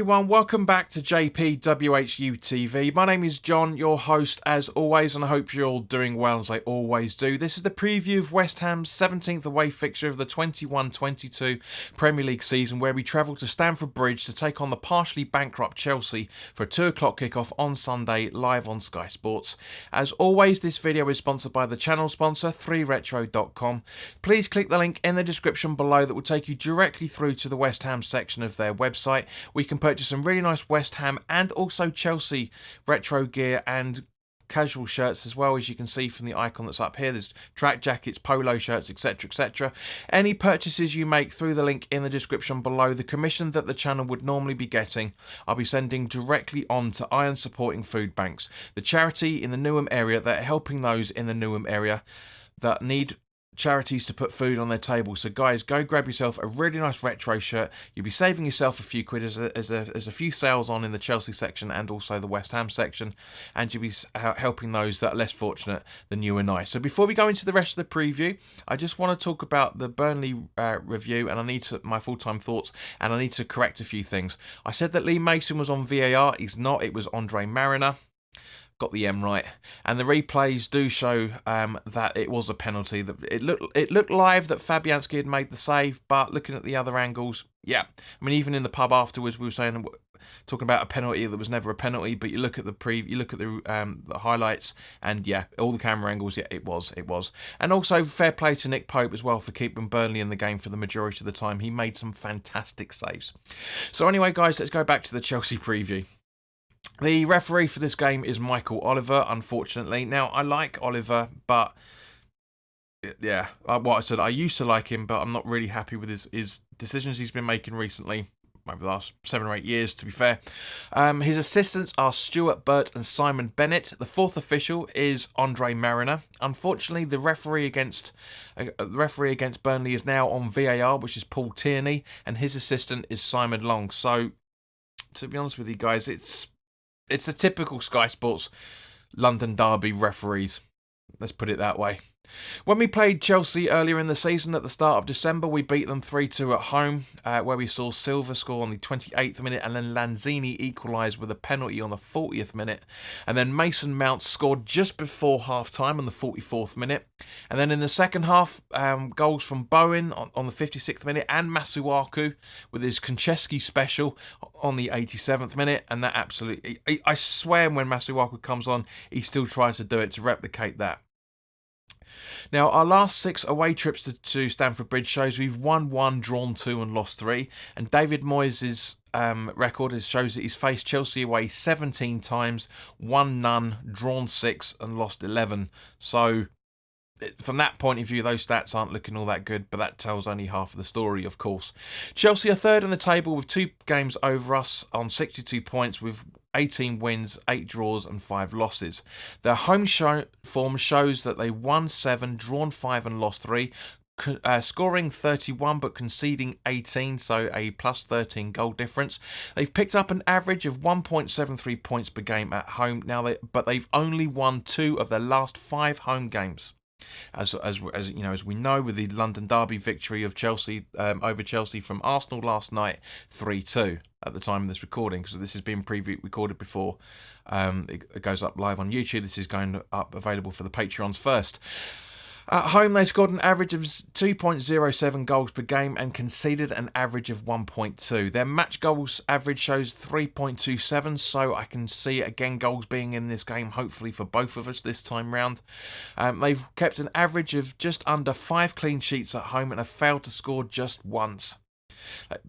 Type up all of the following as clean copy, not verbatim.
everyone, welcome back to WHU TV. My name is John, your host as always, and I hope you're all doing well as I always do. This is the preview of West Ham's 17th away fixture of the 21-22 Premier League season, where we travel to Stamford Bridge to take on the partially bankrupt Chelsea for a 2 o'clock kickoff on Sunday, live on Sky Sports. As always, this video is sponsored by the channel sponsor, 3retro.com. Please click the link in the description below that will take you directly through to the West Ham section of their website. We can purchase some really nice West Ham and also Chelsea retro gear and casual shirts as well, as you can see from the icon that's up here. There's track jackets, polo shirts, etc, etc. Any purchases you make through the link in the description below, the commission that the channel would normally be getting, I'll be sending directly on to Iron Supporting Food Banks, the charity in the Newham area that are helping those in the Newham area that need charities to put food on their table. So guys, go grab yourself a really nice retro shirt. You'll be saving yourself a few quid as a few sales on in the Chelsea section and also the West Ham section, and you'll be helping those that are less fortunate than you and I. So before we go into the rest of the preview, I just want to talk about the Burnley review, and I need my full-time thoughts, and I need to correct a few things. I said that Lee Mason was on VAR. He's not. It was Andre Mariner. Got the M right, and the replays do show that it was a penalty. That it looked live that Fabianski had made the save, but looking at the other angles, yeah. I mean, even in the pub afterwards, we were talking about a penalty that was never a penalty. But you look at the highlights, and yeah, all the camera angles, yeah, it was. And also fair play to Nick Pope as well for keeping Burnley in the game for the majority of the time. He made some fantastic saves. So anyway, guys, let's go back to the Chelsea preview. The referee for this game is Michael Oliver, unfortunately. Now, I like Oliver, but yeah, what I said, I used to like him, but I'm not really happy with his decisions he's been making recently, over the last 7 or 8 years, to be fair. His assistants are Stuart Burt and Simon Bennett. The fourth official is Andre Mariner. Unfortunately, the referee against Burnley is now on VAR, which is Paul Tierney, and his assistant is Simon Long. So, to be honest with you guys, it's a typical Sky Sports London derby referees. Let's put it that way. When we played Chelsea earlier in the season at the start of December, we beat them 3-2 at home, where we saw Silva score on the 28th minute and then Lanzini equalise with a penalty on the 40th minute. And then Mason Mount scored just before half-time on the 44th minute. And then in the second half, goals from Bowen on the 56th minute and Masuaku with his Konchesky special on the 87th minute. And that absolutely, I swear when Masuaku comes on, he still tries to do it to replicate that. Now, our last 6 away trips to Stamford Bridge shows we've won 1, drawn 2 and lost 3. And David Moyes' record shows that he's faced Chelsea away 17 times, won none, drawn 6 and lost 11. So from that point of view, those stats aren't looking all that good, but that tells only half of the story, of course. Chelsea are third on the table with 2 games over us on 62 points with 18 wins, 8 draws and 5 losses. Their home form shows that they won 7, drawn 5 and lost 3, scoring 31 but conceding 18, so a plus 13 goal difference. They've picked up an average of 1.73 points per game at home now, but they've only won 2 of their last 5 home games. As you know, as we know, with the London derby victory of Chelsea over Chelsea from Arsenal last night, 3-2 at the time of this recording, because this has been recorded before it goes up live on YouTube. This is going up available for the Patreons first. At home, they scored an average of 2.07 goals per game and conceded an average of 1.2. Their match goals average shows 3.27, so I can see, again, goals being in this game, hopefully for both of us this time round. They've kept an average of just under 5 clean sheets at home and have failed to score just once.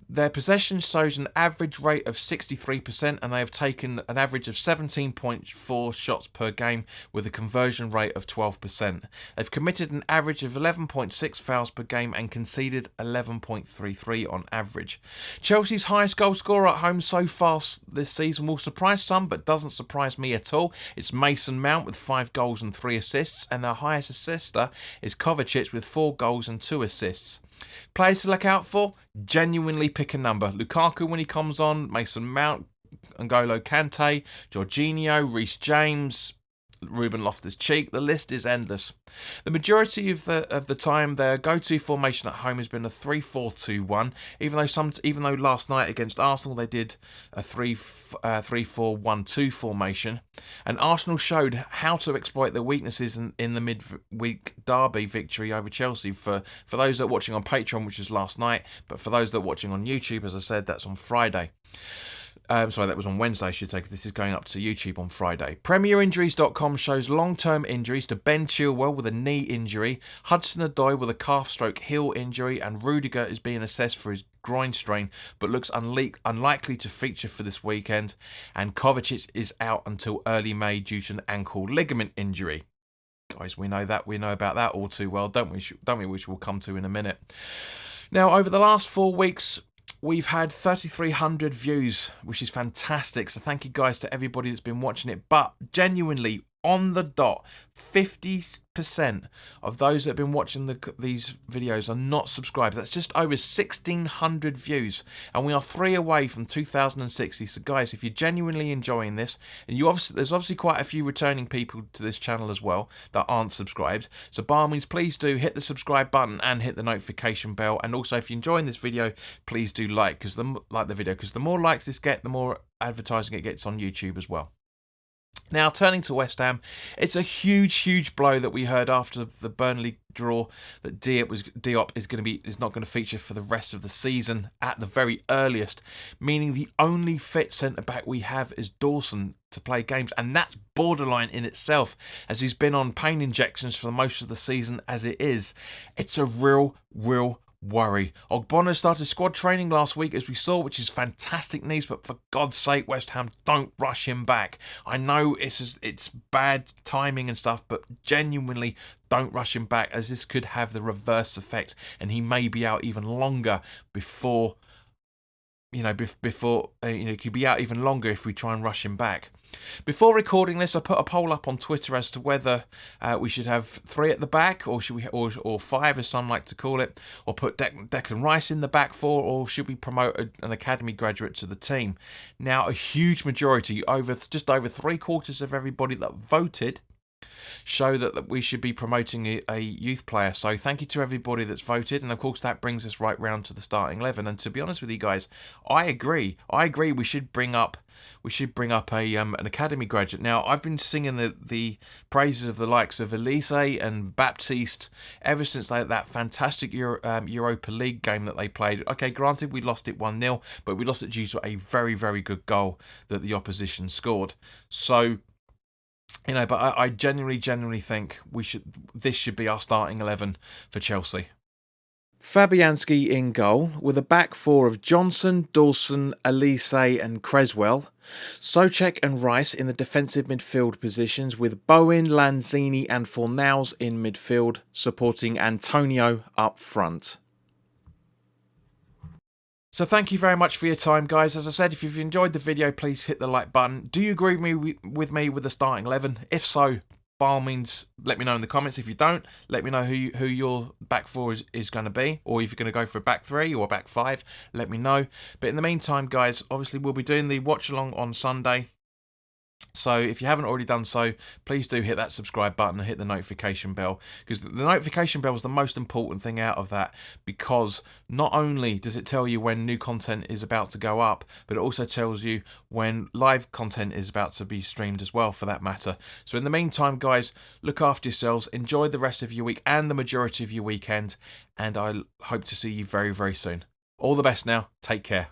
Their possession shows an average rate of 63%, and they have taken an average of 17.4 shots per game with a conversion rate of 12%. They've committed an average of 11.6 fouls per game and conceded 11.33 on average. Chelsea's highest goal scorer at home so far this season will surprise some, but doesn't surprise me at all. It's Mason Mount with 5 goals and 3 assists, and their highest assister is Kovacic with 4 goals and 2 assists. Players to look out for, genuinely pick a number. Lukaku when he comes on, Mason Mount, N'Golo Kante, Jorginho, Reece James, Ruben Loftus-Cheek. The list is endless. The majority of the time, their go-to formation at home has been a 3-4-2-1. Even though last night against Arsenal they did a 3-4-1-2 formation, and Arsenal showed how to exploit their weaknesses in the midweek derby victory over Chelsea. For those that are watching on Patreon, which was last night, but for those that are watching on YouTube, as I said, that's on Friday. Sorry, that was on Wednesday, I should say, 'cause this is going up to YouTube on Friday. PremierInjuries.com shows long-term injuries to Ben Chilwell with a knee injury, Hudson-Odoi with a calf/heel injury, and Rudiger is being assessed for his groin strain, but looks unlikely to feature for this weekend, and Kovacic is out until early May due to an ankle ligament injury. Guys, we know about that all too well, don't we? Which we'll come to in a minute. Now, over the last 4 weeks, we've had 3,300 views, which is fantastic. So thank you guys to everybody that's been watching it. But genuinely, on the dot, 50% of those that have been watching these videos are not subscribed. That's just over 1,600 views, and we are 3 away from 2,060. So guys, if you're genuinely enjoying this, and there's obviously quite a few returning people to this channel as well that aren't subscribed, so by all means, please do hit the subscribe button and hit the notification bell. And also, if you're enjoying this video, please do like the video, because the more likes this gets, the more advertising it gets on YouTube as well. Now, turning to West Ham, it's a huge blow that we heard after the Burnley draw that Diop is not going to feature for the rest of the season at the very earliest, meaning the only fit centre back we have is Dawson to play games, and that's borderline in itself, as he's been on pain injections for most of the season as it is. It's a real worry. Ogbonna started squad training last week, as we saw, which is fantastic news, but for God's sake, West Ham, don't rush him back. I know it's bad timing and stuff, but genuinely don't rush him back, as this could have the reverse effect, and he may be out even longer before he could be out even longer if we try and rush him back. Before recording this, I put a poll up on Twitter as to whether we should have 3 at the back, or should we, or 5, as some like to call it, or put Declan Rice in the back 4, or should we promote an academy graduate to the team? Now, a huge majority, just over 3/4 of everybody that voted, show that we should be promoting a youth player. So thank you to everybody that's voted, and of course that brings us right round to the starting 11. And to be honest with you guys, I agree. We should bring up an academy graduate. Now, I've been singing the praises of the likes of Elise and Baptiste ever since that fantastic Europa League game that they played. Okay, granted, we lost it 1-0, but we lost it due to a very good goal that the opposition scored. So, but I genuinely think this should be our starting 11 for Chelsea. Fabianski in goal, with a back 4 of Johnson, Dawson, Elise and Creswell. Souček and Rice in the defensive midfield positions, with Bowen, Lanzini and Fornals in midfield, supporting Antonio up front. So thank you very much for your time, guys. As I said, if you've enjoyed the video, please hit the like button. Do you agree with me with the starting 11? If so, by all means, let me know in the comments. If you don't, let me know who your back 4 is going to be, or if you're going to go for a back 3 or a back 5, let me know. But in the meantime, guys, obviously we'll be doing the watch along on Sunday. So if you haven't already done so, please do hit that subscribe button and hit the notification bell, because the notification bell is the most important thing out of that, because not only does it tell you when new content is about to go up, but it also tells you when live content is about to be streamed as well, for that matter. So in the meantime, guys, look after yourselves, enjoy the rest of your week and the majority of your weekend, and I hope to see you very soon. All the best now. Take care.